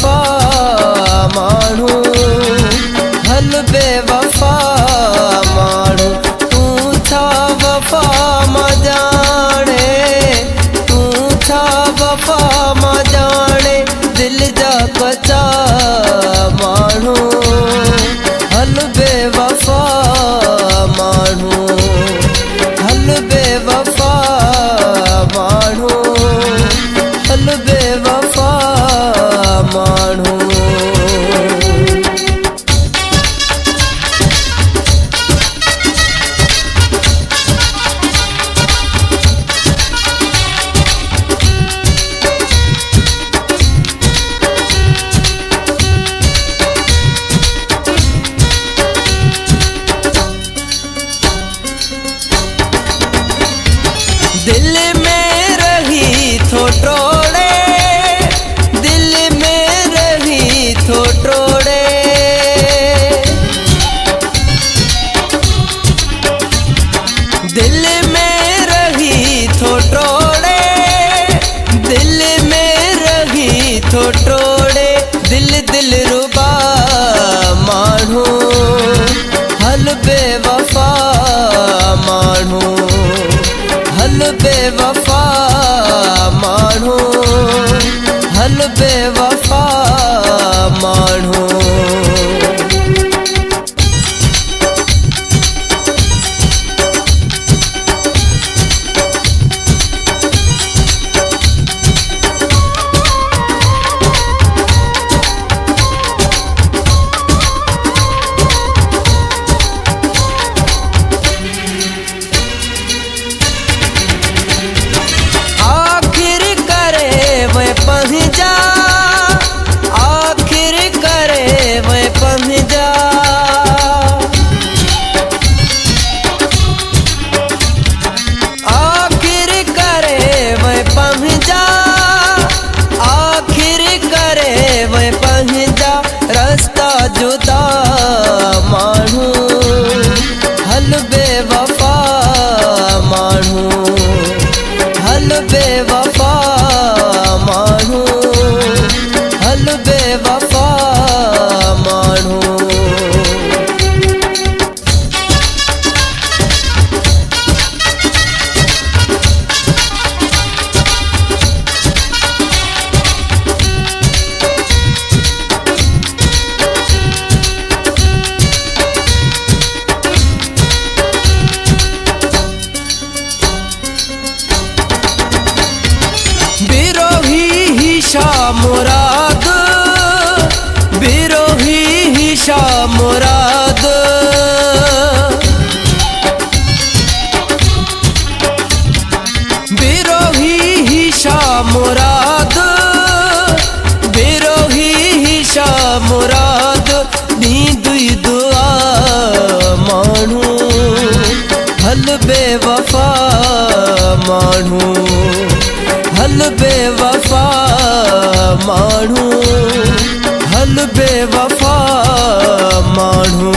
बेवफा माण्हू, हल बेवफा माण्हू। तू छा वफा मां जाने, तू छा वफा मां जाने, दिल जा कचा माण्हू, हल बेवफा माण्हू, हल बेवफा माण्हू, हल बेवफा माण्हू। दिल में रही थो टोड़े, दिल में रही थो टोड़े, दिल में रही थो टोड़े, दिल में रही थो टोड़े, दिल दिल रुबा माण्हू, हल बेवफा माण्हू, हल बेवफा माण्हू, हल बेवफा माण्हू। पंहिंजा आखिर करे मैं पंहिंजा, आखिर करे मैं पंहिंजा, आखिर करे मैं पंहिंजा, रास्ता जुदा माण्हू, हल बेवफा माण्हू, हल बेवफा माण्हू, हल बेवफा माण्हू। मुराद बिरोही ही शाह मुराद, बिरोही ही शाह मुराद, बिरोही ही शाह मुराद, नींदुई दुआ माण्हू, हल बेवफा माण्हू, हल बेवफा माण्हू, हल बेवफा माण्हू।